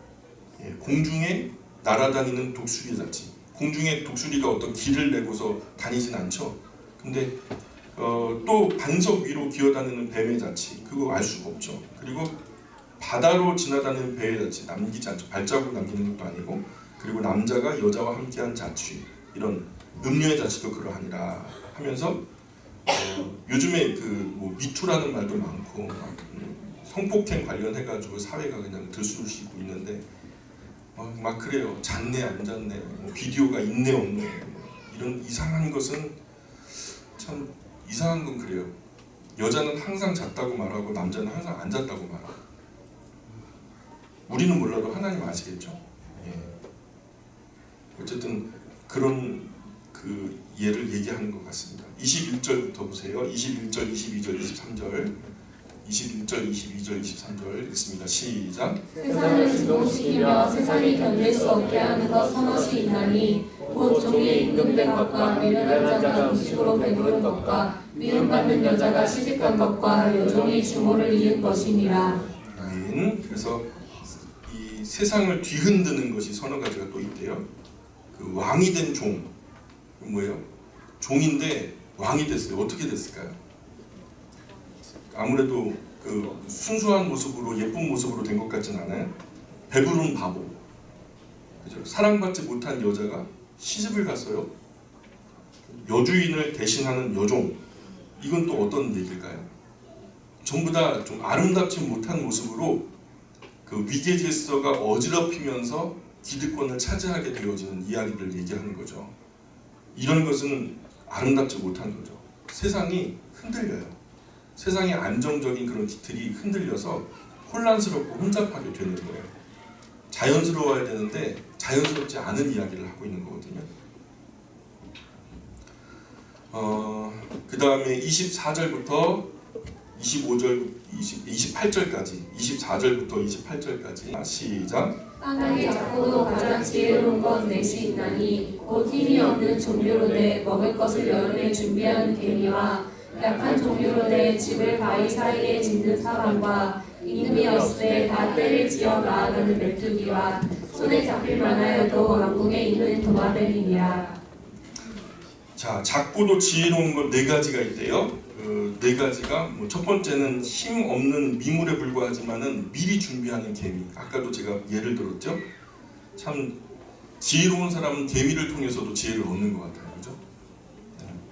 공중에 날아다니는 독수리 자치. 공중에 독수리가 어떤 길을 내고서 다니진 않죠. 근데 또 반석 위로 기어다니는 뱀의 자치. 그거 알 수가 없죠. 그리고 바다로 지나다니는 배의 자취 남기지 않죠. 발자국 남기는 것도 아니고, 그리고 남자가 여자와 함께한 자취, 이런 음녀의 자취도 그러하니라 하면서 요즘에 뭐 미투라는 말도 많고 성폭행 관련해가지고 사회가 그냥 들쑤시고 있는데 막 그래요. 잤네 안 잤네, 뭐 비디오가 있네 없네, 이런 이상한 것은 참 이상한 건 그래요. 여자는 항상 잤다고 말하고 남자는 항상 안 잤다고 말하고. 우리는 몰라도 하나님 아시겠죠. 예. 어쨌든 그런 그 예를 얘기하는 것 같습니다. 21절부터 보세요. 21절, 22절, 23절, 21절, 22절, 23절 있습니다. 시작. 세상을 진동시키며 세상이 견딜 수 없게 하는 것 서너시 있나니 곧 종이 임금된 것과 미련한 자가 음식으로 배부른 것과 미움받는 여자가 시집간 것과 여종이 주모를 이은 것이니라. 아멘. 그래서 이 세상을 뒤흔드는 것이 서너 가지가 또 있대요. 그 왕이 된 종, 뭐예요? 종인데 왕이 됐어요. 어떻게 됐을까요? 아무래도 그 순수한 모습으로, 예쁜 모습으로 된 것 같진 않아요. 배부른 바보, 그죠? 사랑받지 못한 여자가 시집을 갔어요. 여주인을 대신하는 여종, 이건 또 어떤 얘기일까요? 전부 다 좀 아름답지 못한 모습으로 그 위계 질서가 어지럽히면서 기득권을 차지하게 되어지는 이야기를 얘기하는 거죠. 이런 것은 아름답지 못한 거죠. 세상이 흔들려요. 세상의 안정적인 그런 기틀이 흔들려서 혼란스럽고 혼잡하게 되는 거예요. 자연스러워야 되는데 자연스럽지 않은 이야기를 하고 있는 거거든요. 그 다음에 24절부터 25절, 28절까지, 24절부터 28절까지 시작. 땅의 작고도 가장 지혜로운 건 넷이 있나니 곧 힘이 없는 종류로되 먹을 것을 여름에 준비하는 개미와 약한 종류로되 집을 바위 사이에 짓는 사람과 임금이 없을 다 떼를 지어 나아가는 메뚜기와 손에 잡힐 만하여도 왕궁에 있는 도마뱀이니라. 자, 작고도 지혜로운 건 네 가지가 있대요. 그 네 가지가 뭐 첫 번째는 힘 없는 미물에 불과하지만은 미리 준비하는 개미. 아까도 제가 예를 들었죠. 참 지혜로운 사람은 개미를 통해서도 지혜를 얻는 것 같아요, 그죠?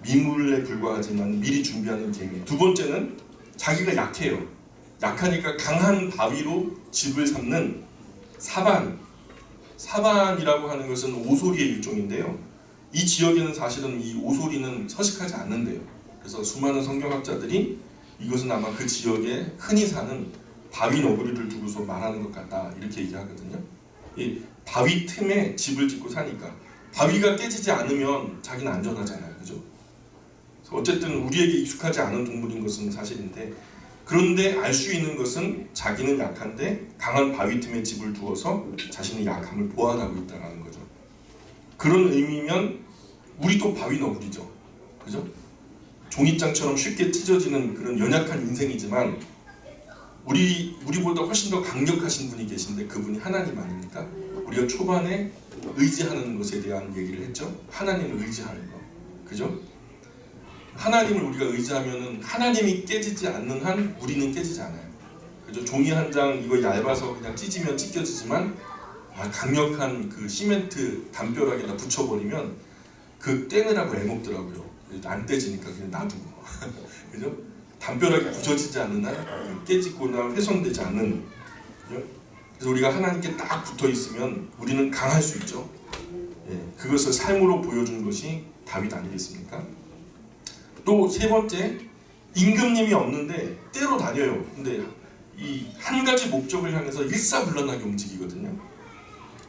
미물에 불과하지만 미리 준비하는 개미. 두 번째는 자기가 약해요. 약하니까 강한 바위로 집을 삼는 사반. 사반이라고 하는 것은 오소리의 일종인데요. 이 지역에는 사실은 이 오소리는 서식하지 않는데요. 그래서 수많은 성경학자들이 이것은 아마 그 지역에 흔히 사는 바위 너구리를 두고서 말하는 것 같다, 이렇게 얘기하거든요. 이 바위 틈에 집을 짓고 사니까 바위가 깨지지 않으면 자기는 안전하잖아요, 그죠? 그래서 어쨌든 우리에게 익숙하지 않은 동물인 것은 사실인데, 그런데 알 수 있는 것은 자기는 약한데 강한 바위 틈에 집을 두어서 자신의 약함을 보완하고 있다는 거죠. 그런 의미면 우리도 바위 너구리죠, 그죠? 종이장처럼 쉽게 찢어지는 그런 연약한 인생이지만 우리보다 훨씬 더 강력하신 분이 계신데 그분이 하나님 아닙니까? 우리가 초반에 의지하는 것에 대한 얘기를 했죠. 하나님을 의지하는 거, 그죠? 하나님을 우리가 의지하면은 하나님이 깨지지 않는 한 우리는 깨지지 않아요, 그죠? 종이 한 장 이거 얇아서 그냥 찢으면 찢겨지지만 강력한 그 시멘트 담벼락에다 붙여버리면 그 떼내라고 애먹더라고요. 안 떼지니까 그냥 놔두고 그죠? 담벼락이 부서지지 않는 한 깨지거나 훼손되지 않는, 그죠? 그래서 우리가 하나님께 딱 붙어 있으면 우리는 강할 수 있죠. 예, 그것을 삶으로 보여준 것이 다윗 아니겠습니까? 또 세 번째, 임금님이 없는데 때로 다녀요. 근데 이 한 가지 목적을 향해서 일사불란하게 움직이거든요.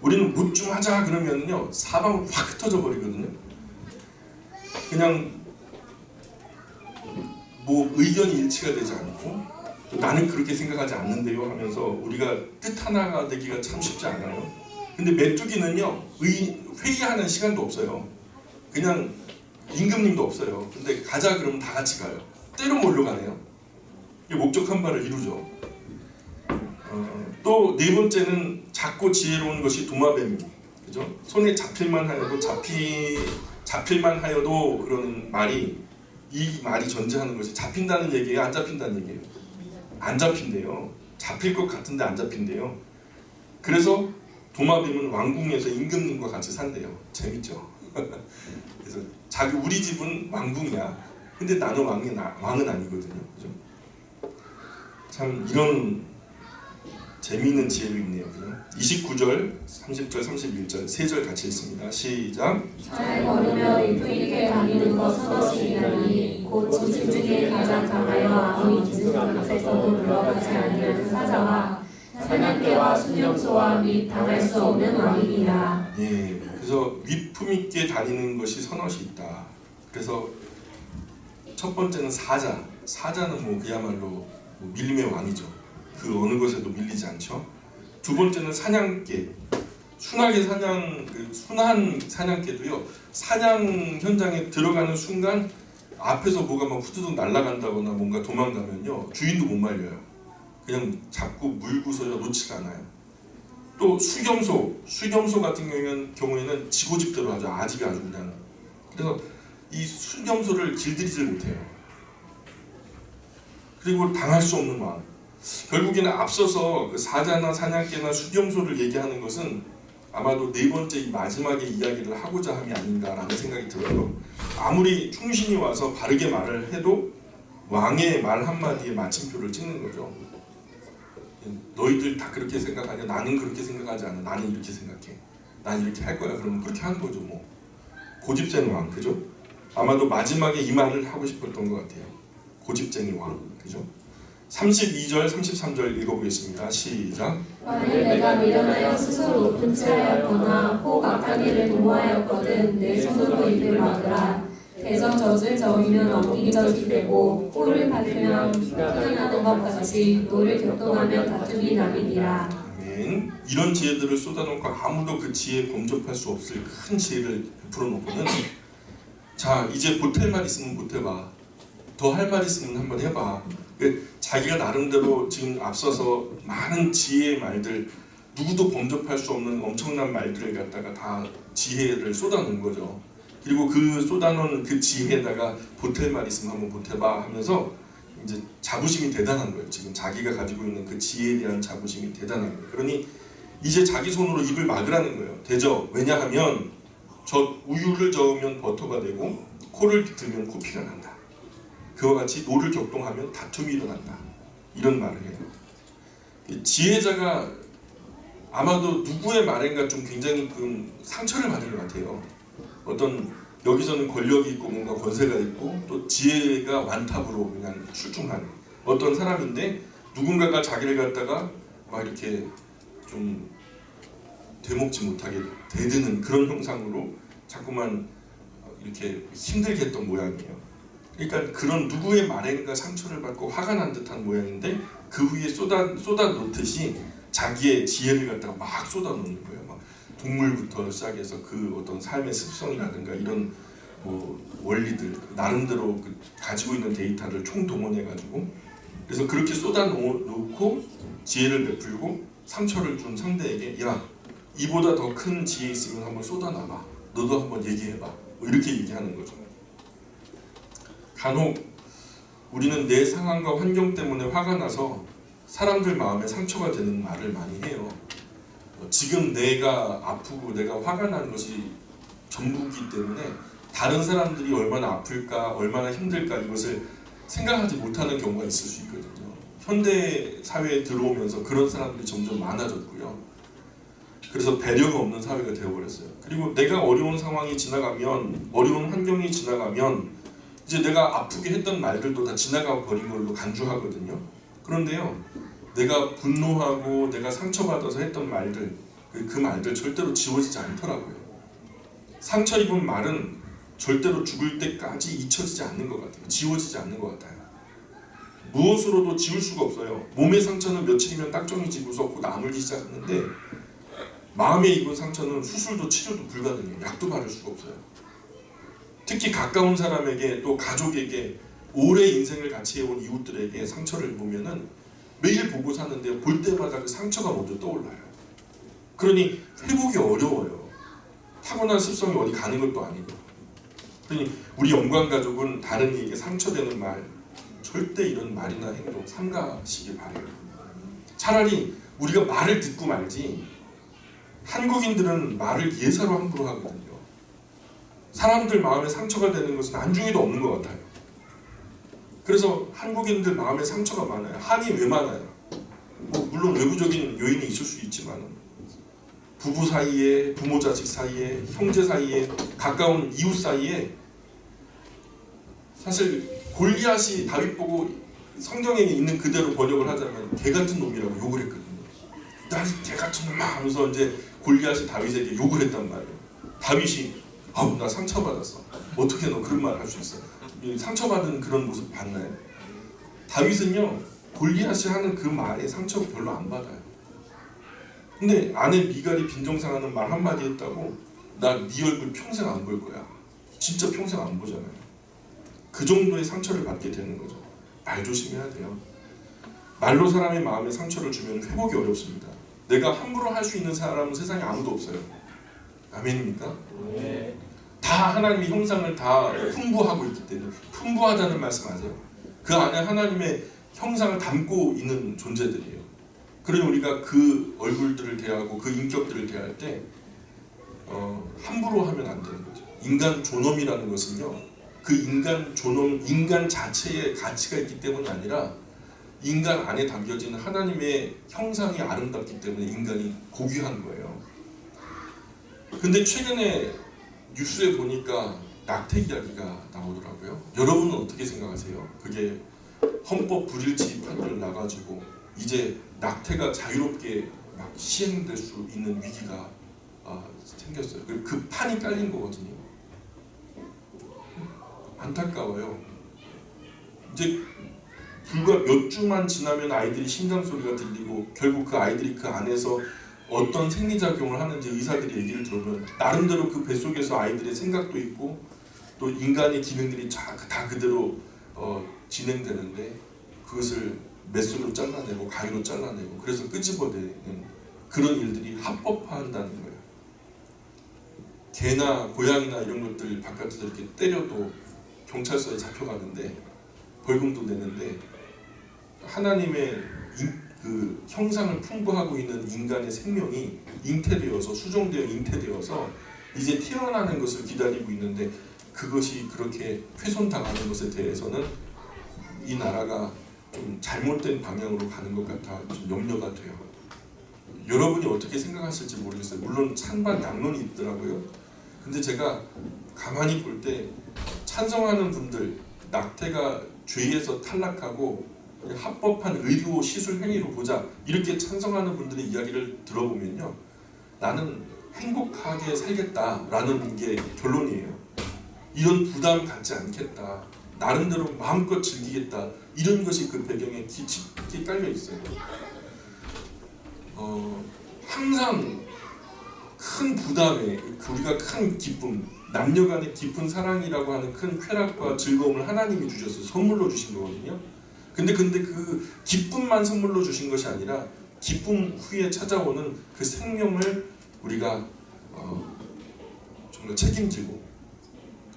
우리는 뭐 좀 하자 그러면요 사방으로 확 흩어져 버리거든요. 그냥 뭐 의견이 일치가 되지 않고 또 나는 그렇게 생각하지 않는데요 하면서 우리가 뜻 하나가 되기가 참 쉽지 않아요. 근데 메뚜기는요 회의하는 시간도 없어요. 그냥 임금님도 없어요. 근데 가자 그러면 다 같이 가요. 때로 몰려가네요. 목적한 바를 이루죠. 또 네 번째는 작고 지혜로운 것이 도마뱀, 그죠? 손에 잡힐만 하여도 그러는 말이, 이 말이 전제하는 것이 잡힌다는 얘기예요, 안 잡힌다는 얘기예요? 안 잡힌대요. 잡힐 것 같은데 안 잡힌대요. 그래서 도마뱀은 왕궁에서 임금님과 같이 산대요. 재밌죠? 그래서 우리 집은 왕궁이야. 근데 나는 왕은 아니거든요. 그죠? 참 이런 재미있는 지혜가 있네요. 그죠? 29절, 30절, 31절 세 절 같이 읽습니다. 시작. 잘 걸으며 일품있게 다니는 것 서너시이나니 곧 짐승 중에 가장 강하여 아무 있는 곳에서도 물러가지 아니하는 사자와 사냥개와 순념소와 및 당할 수 없는 왕이니라. 예, 그래서 위품 있게 다니는 것이 선엇이 있다. 그래서 첫 번째는 사자. 사자는 뭐 그야말로 밀림의 왕이죠. 그 어느 것에도 밀리지 않죠. 두 번째는 사냥개. 순한 사냥개도요. 사냥 현장에 들어가는 순간 앞에서 뭐가 막 후두둑 날아간다거나 뭔가 도망가면요. 주인도 못 말려요. 그냥 잡고 물고서요 놓지가 않아요. 또 수겸소 같은 경우에는 지고집대로 하죠. 아집이 아주 그냥. 그래서 이 수겸소를 길들이질 못해요. 그리고 당할 수 없는 왕. 결국에는 앞서서 그 사자나 사냥개나 수겸소를 얘기하는 것은 아마도 네 번째 이 마지막에 이야기를 하고자 함이 아닌가라는 생각이 들어요. 아무리 충신이 와서 바르게 말을 해도 왕의 말 한마디에 마침표를 찍는 거죠. 너희들 다 그렇게 생각하냐? 나는 그렇게 생각하지 않아. 나는 이렇게 생각해. 난 이렇게 할 거야. 그러면 그렇게 하는 거죠. 뭐 고집센 왕, 그죠? 아마도 마지막에 이 말을 하고 싶었던 것 같아요. 고집쟁이 왕, 그죠? 32절, 33절 읽어보겠습니다. 시작. 만일 내가 미련하여 스스로 높은 채 하였거나 혹 악한 일을 도모하였거든 내 손으로 입을 막으라. 대전 젖을 저으면 엉킨 젖이 되고 코를 밟으면 피가 나는 것 같이 노를 격동하면 다툼이 남이니라. 아멘. 이런 지혜들을 쏟아놓고 아무도 그 지혜에 범접할 수 없을 큰 지혜를 풀어놓고는 자 이제 보탤 말 있으면 보태봐. 더 할 말 있으면 한번 해봐. 자기가 나름대로 지금 앞서서 많은 지혜의 말들, 누구도 범접할 수 없는 엄청난 말들을 갖다가 다 지혜를 쏟아놓은 거죠. 그리고 그 쏟아놓은 그 지혜에다가 보탤 말 있으면 한번 보태봐 하면서 이제 자부심이 대단한 거예요. 지금 자기가 가지고 있는 그 지혜에 대한 자부심이 대단한 거예요. 그러니 이제 자기 손으로 입을 막으라는 거예요. 되죠? 왜냐하면 우유를 저으면 버터가 되고 코를 비틀면 코피가 난다. 그와 같이 노를 격동하면 다툼이 일어난다. 이런 말을 해요. 지혜자가 아마도 누구의 말인가 좀 굉장히 상처를 받은 것 같아요. 어떤 여기서는 권력이 있고 뭔가 권세가 있고 또 지혜가 완탑으로 그냥 출중한 어떤 사람인데 누군가가 자기를 갖다가 막 이렇게 좀 되먹지 못하게 대드는 그런 형상으로 자꾸만 이렇게 힘들게 했던 모양이에요. 그러니까 그런 누구의 말인가 상처를 받고 화가 난 듯한 모양인데 그 후에 쏟아놓듯이 자기의 지혜를 갖다가 막 쏟아놓는 거예요. 막 동물부터 시작해서 그 어떤 삶의 습성이라든가 이런 뭐 원리들 나름대로 가지고 있는 데이터를 총동원해가지고 그래서 그렇게 쏟아놓고 지혜를 베풀고 상처를 준 상대에게 야 이보다 더 큰 지혜 있으면 한번 쏟아놔봐. 너도 한번 얘기해봐. 뭐 이렇게 얘기하는 거죠. 간혹 우리는 내 상황과 환경 때문에 화가 나서 사람들 마음에 상처가 되는 말을 많이 해요. 지금 내가 아프고 내가 화가 난 것이 전부이기 때문에 다른 사람들이 얼마나 아플까 얼마나 힘들까 이것을 생각하지 못하는 경우가 있을 수 있거든요. 현대 사회에 들어오면서 그런 사람들이 점점 많아졌고요. 그래서 배려가 없는 사회가 되어버렸어요. 그리고 내가 어려운 상황이 지나가면 어려운 환경이 지나가면 이제 내가 아프게 했던 말들도 다 지나가 버린 걸로 간주하거든요. 그런데요, 내가 분노하고 내가 상처받아서 했던 말들, 그 말들 절대로 지워지지 않더라고요. 상처 입은 말은 절대로 죽을 때까지 잊혀지지 않는 것 같아요. 지워지지 않는 것 같아요. 무엇으로도 지울 수가 없어요. 몸의 상처는 며칠이면 딱정이 지고서 곧 아물기 시작하는데 마음에 입은 상처는 수술도 치료도 불가능해요. 약도 바를 수가 없어요. 특히 가까운 사람에게 또 가족에게 오래 인생을 같이 해온 이웃들에게 상처를 입으면은 매일 보고 사는데 볼 때마다 그 상처가 먼저 떠올라요. 그러니 회복이 어려워요. 타고난 습성이 어디 가는 것도 아니고. 그러니 우리 영광 가족은 다른 이에게 상처되는 말 절대 이런 말이나 행동 삼가시길 바래요. 차라리 우리가 말을 듣고 말지, 한국인들은 말을 예사로 함부로 하거든요. 사람들 마음에 상처가 되는 것은 안중에도 없는 것 같아요. 그래서 한국인들 마음에 상처가 많아요. 한이 왜 많아요? 뭐 물론 외부적인 요인이 있을 수 있지만 부부 사이에, 부모 자식 사이에, 형제 사이에, 가까운 이웃 사이에, 사실 골리앗이 다윗 보고 성경에 있는 그대로 번역을 하자면 개 같은 놈이라고 욕을 했거든요. 나 개 같은 놈아 하면서 이제 골리앗이 다윗에게 욕을 했단 말이에요. 다윗이 아우 나 상처받았어. 어떻게 너 그런 말 할 수 있어? 상처받은 그런 모습 봤나요? 다윗은요 골리앗이 하는 그 말에 상처 별로 안 받아요. 근데 아내 미갈이 빈정상하는 말 한마디 했다고 나 네 얼굴 평생 안 볼 거야. 진짜 평생 안 보잖아요. 그 정도의 상처를 받게 되는 거죠. 말 조심해야 돼요. 말로 사람의 마음에 상처를 주면 회복이 어렵습니다. 내가 함부로 할 수 있는 사람은 세상에 아무도 없어요. 아멘입니까? 네. 다 하나님의 형상을 다 풍부하고 있기 때문에, 풍부하다는 말씀 아세요? 그 안에 하나님의 형상을 담고 있는 존재들이에요. 그러니 우리가 그 얼굴들을 대하고 그 인격들을 대할 때 함부로 하면 안 되는 거죠. 인간 존엄이라는 것은요, 그 인간 존엄, 인간 자체의 가치가 있기 때문이 아니라 인간 안에 담겨진 하나님의 형상이 아름답기 때문에 인간이 고귀한 거예요. 근데 최근에 뉴스에 보니까 낙태 이야기가 나오더라고요. 여러분은 어떻게 생각하세요? 그게 헌법 불일치 판결 나가지고 이제 낙태가 자유롭게 막 시행될 수 있는 위기가 생겼어요. 그 판이 깔린 거거든요. 안타까워요. 이제 불과 몇 주만 지나면 아이들이 심장 소리가 들리고 결국 그 아이들이 그 안에서 어떤 생리작용을 하는지 의사들이 얘기를 들으면 나름대로 그 뱃속에서 아이들의 생각도 있고 또 인간의 기능들이 다 그대로 진행되는데 그것을 메스로 잘라내고 가위로 잘라내고 그래서 끄집어내는 그런 일들이 합법화한다는 거예요. 개나 고양이나 이런 것들 바깥에서 이렇게 때려도 경찰서에 잡혀가는데 벌금도 내는데 하나님의 그 형상을 풍부하고 있는 인간의 생명이 잉태되어서 수정되어 잉태되어서 이제 태어나는 것을 기다리고 있는데 그것이 그렇게 훼손당하는 것에 대해서는 이 나라가 좀 잘못된 방향으로 가는 것 같아 좀 염려가 돼요. 여러분이 어떻게 생각하실지 모르겠어요. 물론 찬반 양론이 있더라고요. 근데 제가 가만히 볼 때 찬성하는 분들, 낙태가 죄에서 탈락하고 합법한 의료 시술 행위로 보자 이렇게 찬성하는 분들의 이야기를 들어보면요, 나는 행복하게 살겠다라는 게 결론이에요. 이런 부담 갖지 않겠다, 나름대로 마음껏 즐기겠다, 이런 것이 그 배경에 깊이 깔려 있어요. 항상 큰 부담에 우리가 큰 기쁨, 남녀간의 깊은 사랑이라고 하는 큰 쾌락과 즐거움을 하나님이 주셔서 선물로 주신 거거든요. 근데 그 기쁨만 선물로 주신 것이 아니라 기쁨 후에 찾아오는 그 생명을 우리가 정말 책임지고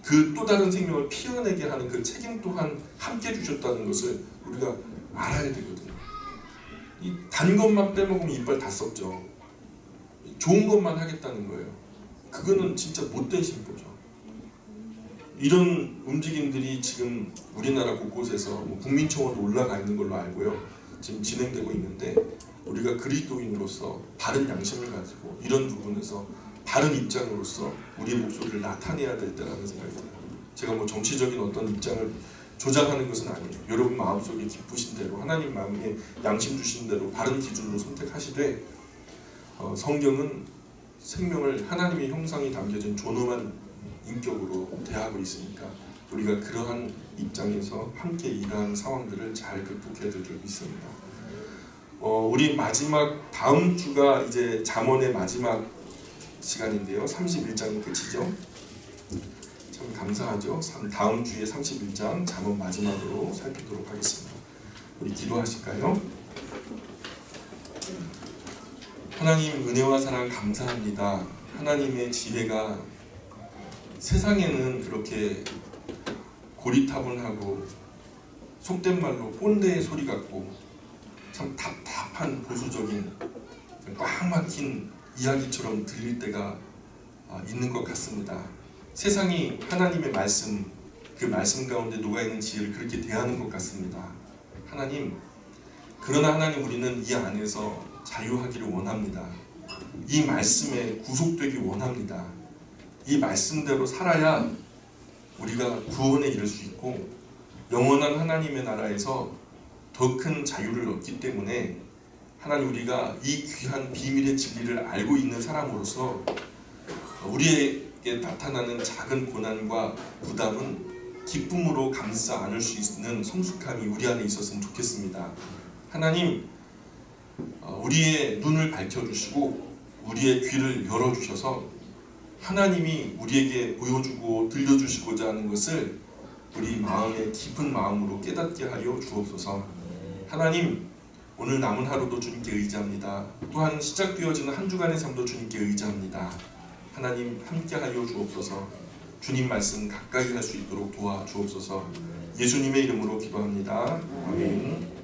그 또 다른 생명을 피어내게 하는 그 책임 또한 함께 주셨다는 것을 우리가 알아야 되거든요. 이 단 것만 빼먹으면 이빨 다 썩죠. 좋은 것만 하겠다는 거예요. 그거는 진짜 못된 신부죠. 이런 움직임들이 지금 우리나라 곳곳에서 국민청원도 올라가 있는 걸로 알고요. 지금 진행되고 있는데 우리가 그리스도인으로서 바른 양심을 가지고 이런 부분에서 바른 입장으로서 우리의 목소리를 나타내야 될 때라는 생각이 들어요. 제가 뭐 정치적인 어떤 입장을 조장하는 것은 아니에요. 여러분 마음속에 기쁘신 대로 하나님 마음에 양심 주신 대로 바른 기준으로 선택하시되 성경은 생명을 하나님의 형상이 담겨진 존엄한 인격으로 대하고 있으니까 우리가 그러한 입장에서 함께 일하는 상황들을 잘 극복해야 될 줄 믿습니다. 우리 마지막 다음 주가 이제 잠언의 마지막 시간인데요. 31장이 끝이죠. 참 감사하죠. 다음 주에 31장 잠언 마지막으로 살피도록 하겠습니다. 우리 기도하실까요? 하나님 은혜와 사랑 감사합니다. 하나님의 지혜가 세상에는 그렇게 고리타분하고 속된 말로 꼰대의 소리 같고 참 답답한 보수적인 꽉 막힌 이야기처럼 들릴 때가 있는 것 같습니다. 세상이 하나님의 말씀, 그 말씀 가운데 녹아있는 지혜를 그렇게 대하는 것 같습니다. 그러나 하나님, 우리는 이 안에서 자유하기를 원합니다. 이 말씀에 구속되기 원합니다. 이 말씀대로 살아야 우리가 구원에 이를 수 있고 영원한 하나님의 나라에서 더 큰 자유를 얻기 때문에 하나님, 우리가 이 귀한 비밀의 진리를 알고 있는 사람으로서 우리에게 나타나는 작은 고난과 부담은 기쁨으로 감싸 안을 수 있는 성숙함이 우리 안에 있었으면 좋겠습니다. 하나님, 우리의 눈을 밝혀주시고 우리의 귀를 열어주셔서 하나님이 우리에게 보여주고 들려주시고자 하는 것을 우리 마음의 깊은 마음으로 깨닫게 하여 주옵소서. 하나님, 오늘 남은 하루도 주님께 의지합니다. 또한 시작되어지는 한 주간의 삶도 주님께 의지합니다. 하나님, 함께 하여 주옵소서. 주님 말씀 가까이 할 수 있도록 도와주옵소서. 예수님의 이름으로 기도합니다. 아멘.